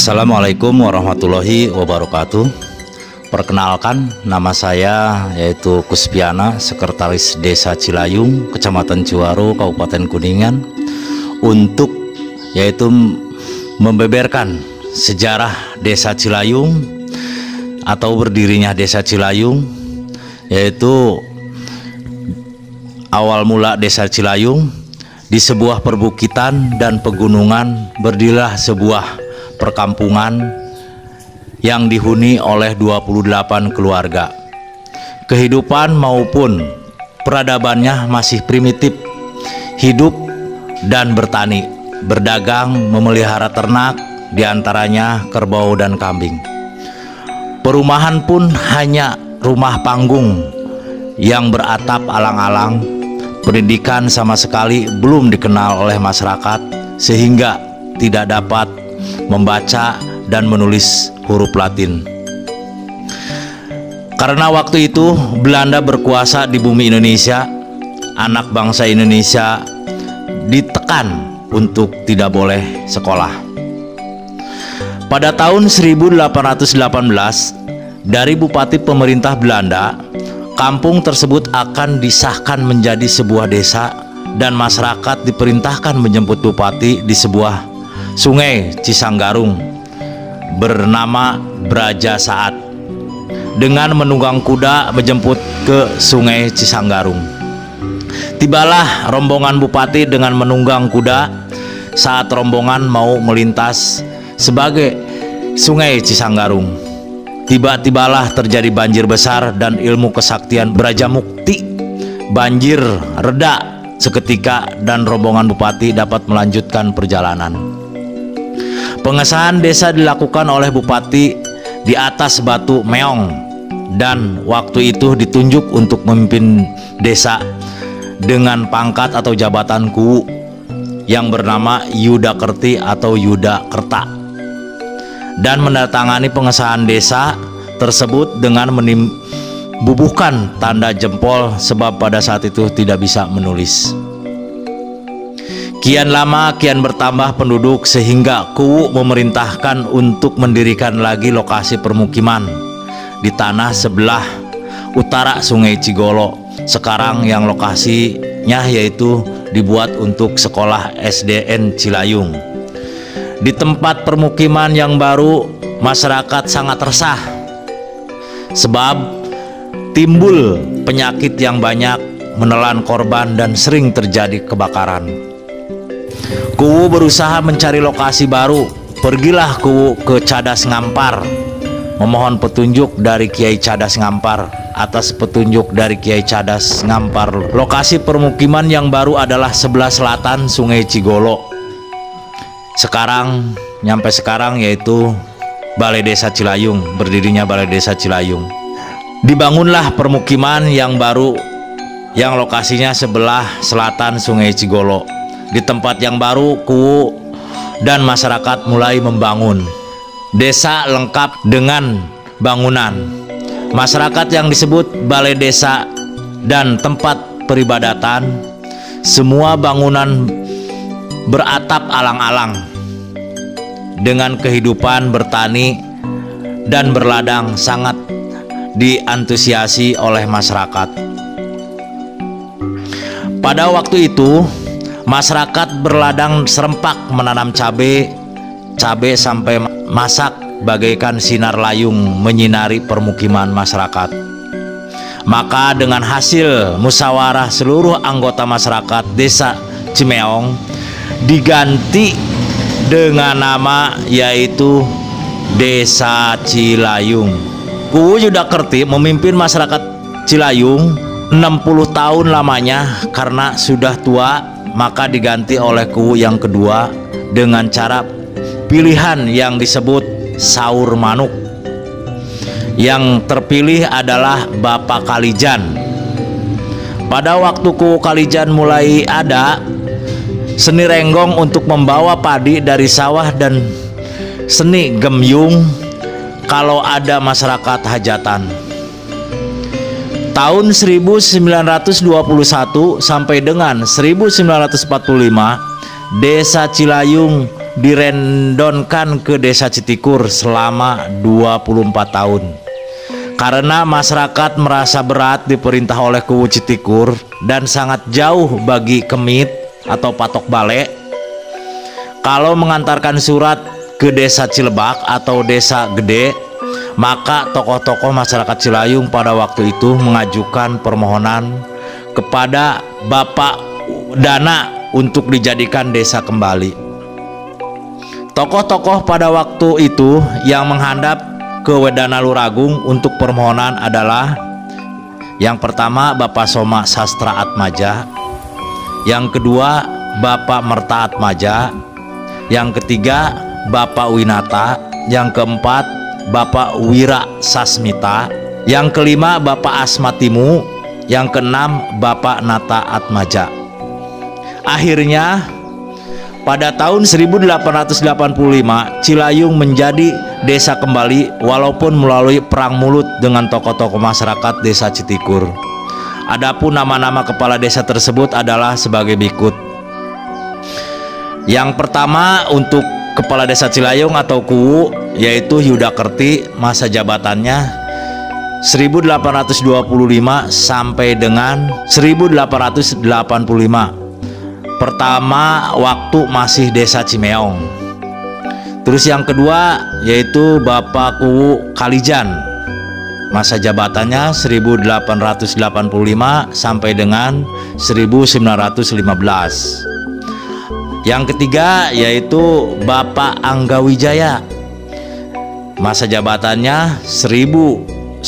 Assalamualaikum warahmatullahi wabarakatuh. Perkenalkan, nama saya yaitu Kuspiana, Sekretaris Desa Cilayung, Kecamatan Ciwaru, Kabupaten Kuningan, untuk yaitu membeberkan sejarah Desa Cilayung atau berdirinya Desa Cilayung, yaitu awal mula Desa Cilayung di sebuah perbukitan dan pegunungan berdirilah sebuah perkampungan yang dihuni oleh 28 keluarga. Kehidupan maupun peradabannya masih primitif, hidup dan bertani, berdagang, memelihara ternak, diantaranya kerbau dan kambing. Perumahan pun hanya rumah panggung yang beratap alang-alang. Pendidikan sama sekali belum dikenal oleh masyarakat, sehingga tidak dapat membaca dan menulis huruf Latin. Karena waktu itu Belanda berkuasa di bumi Indonesia, anak bangsa Indonesia ditekan untuk tidak boleh sekolah. Pada tahun 1818, dari bupati pemerintah Belanda, kampung tersebut akan disahkan menjadi sebuah desa dan masyarakat diperintahkan menjemput bupati di sebuah sungai Cisanggarung bernama Braja Saat dengan menunggang kuda menjemput ke sungai Cisanggarung. Tibalah rombongan bupati dengan menunggang kuda. Saat rombongan mau melintas sebagai sungai Cisanggarung, tiba-tibalah terjadi banjir besar dan ilmu kesaktian Braja Mukti. Banjir reda seketika dan rombongan bupati dapat melanjutkan perjalanan. Pengesahan desa dilakukan oleh bupati di atas batu meong, dan waktu itu ditunjuk untuk memimpin desa dengan pangkat atau jabatan kuwu yang bernama Yuda Kerti atau Yuda Kerta, dan mendatangani pengesahan desa tersebut dengan membubuhkan tanda jempol, sebab pada saat itu tidak bisa menulis. Kian lama kian bertambah penduduk sehingga kuwu memerintahkan untuk mendirikan lagi lokasi permukiman di tanah sebelah utara Sungai Cigolo. Sekarang yang lokasinya yaitu dibuat untuk sekolah SDN Cilayung. Di tempat permukiman yang baru, masyarakat sangat resah sebab timbul penyakit yang banyak, menelan korban dan sering terjadi kebakaran. Kuwu berusaha mencari lokasi baru. Pergilah kuwu ke Cadas Ngampar, memohon petunjuk dari Kiai Cadas Ngampar. Atas petunjuk dari Kiai Cadas Ngampar, lokasi permukiman yang baru adalah sebelah selatan Sungai Cigolo. Sampai sekarang yaitu Balai Desa Cilayung, berdirinya Balai Desa Cilayung. Dibangunlah permukiman yang baru yang lokasinya sebelah selatan Sungai Cigolo. Di tempat yang baru, kuwu dan masyarakat mulai membangun. Desa lengkap dengan bangunan. Masyarakat yang disebut balai desa dan tempat peribadatan, semua bangunan beratap alang-alang dengan kehidupan bertani dan berladang sangat diantusiasi oleh masyarakat. Pada waktu itu masyarakat berladang serempak menanam cabai sampai masak bagaikan sinar layung menyinari permukiman masyarakat. Maka dengan hasil musyawarah seluruh anggota masyarakat desa Cimeong diganti dengan nama yaitu Desa Cilayung. Kuwu Yuda Kerti memimpin masyarakat Cilayung 60 tahun lamanya. Karena sudah tua, maka diganti oleh kuwu yang kedua dengan cara pilihan yang disebut Saur Manuk. Yang terpilih adalah Bapak Kalijan. Pada waktu kuwu Kalijan mulai ada, seni renggong untuk membawa padi dari sawah dan seni gemyung kalau ada masyarakat hajatan. Tahun 1921 sampai dengan 1945, Desa Cilayung direndonkan ke Desa Citikur selama 24 tahun. Karena masyarakat merasa berat diperintah oleh Kuwu Citikur dan sangat jauh bagi Kemit atau Patok Bale, kalau mengantarkan surat ke Desa Cilebak atau Desa Gede, maka tokoh-tokoh masyarakat Cilayung pada waktu itu mengajukan permohonan kepada Bapak Dana untuk dijadikan desa kembali. Tokoh-tokoh pada waktu itu yang menghadap ke Wedana Luragung untuk permohonan adalah yang pertama Bapak Soma Sastra Atmaja, yang kedua Bapak Merta Atmaja, yang ketiga Bapak Winata, yang keempat Bapak Wira Sasmita, yang kelima Bapak Asmatimu, yang keenam Bapak Nata Atmaja. Akhirnya pada tahun 1885 Cilayung menjadi desa kembali walaupun melalui perang mulut dengan tokoh-tokoh masyarakat Desa Citikur. Adapun nama-nama kepala desa tersebut adalah sebagai berikut. Yang pertama untuk kepala desa Cilayung atau Kuwu yaitu Yuda Kerti, masa jabatannya 1825 sampai dengan 1885. Pertama waktu masih Desa Cimeong. Terus yang kedua yaitu Bapak Kuwu Kalijan, masa jabatannya 1885 sampai dengan 1915. Yang ketiga yaitu Bapak Anggawijaya, masa jabatannya 1915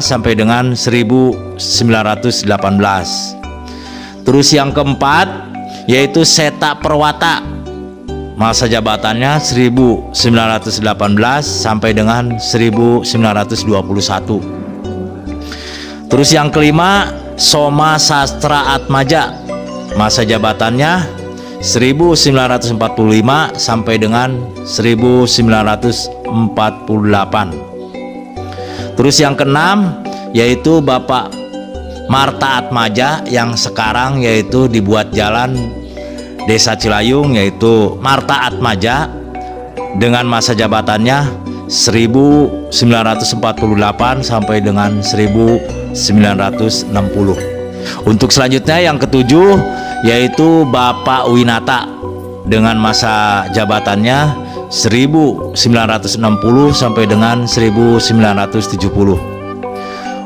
sampai dengan 1918. Terus yang keempat yaitu Seta Perwata, masa jabatannya 1918 sampai dengan 1921. Terus yang kelima Soma Sastra Atmaja, masa jabatannya 1945 sampai dengan 1948. Terus yang keenam yaitu Bapak Marta Atmaja, yang sekarang yaitu dibuat jalan Desa Cilayung yaitu Marta Atmaja dengan masa jabatannya 1948 sampai dengan 1960. Untuk selanjutnya yang ketujuh yaitu Bapak Winata dengan masa jabatannya 1960 sampai dengan 1970.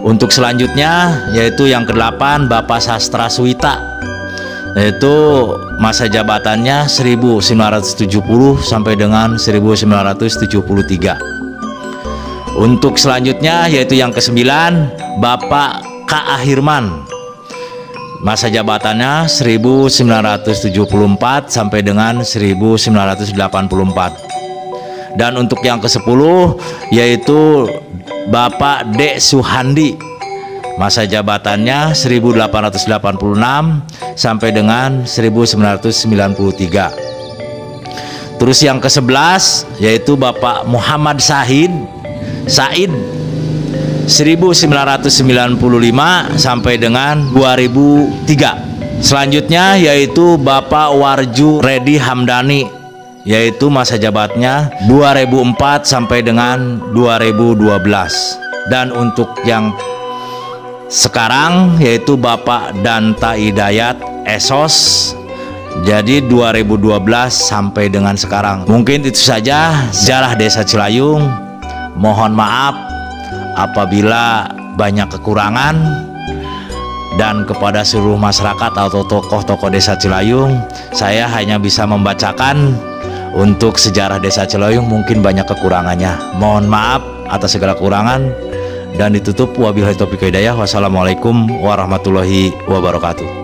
Untuk selanjutnya yaitu yang ke-8 Bapak Sastra Suwita, yaitu masa jabatannya 1970 sampai dengan 1973. Untuk selanjutnya yaitu yang ke-9 Bapak K.A. Hirman, masa jabatannya 1974 sampai dengan 1984. Dan untuk yang ke-10 yaitu Bapak D. Suhandi, masa jabatannya 1886 sampai dengan 1993. Terus yang ke-11 yaitu Bapak Muhammad Said 1995 sampai dengan 2003. Selanjutnya yaitu Bapak Warju Redi Hamdani, yaitu masa jabatnya 2004 sampai dengan 2012. Dan untuk yang sekarang yaitu Bapak Danta Hidayat Esos, jadi 2012 sampai dengan sekarang. Mungkin itu saja sejarah Desa Cilayung. Mohon maaf apabila banyak kekurangan, dan kepada seluruh masyarakat atau tokoh-tokoh Desa Cilayung, saya hanya bisa membacakan untuk sejarah Desa Cilayung, mungkin banyak kekurangannya. Mohon maaf atas segala kekurangan, dan ditutup wabillahi taufiq wal hidayah. Wassalamualaikum warahmatullahi wabarakatuh.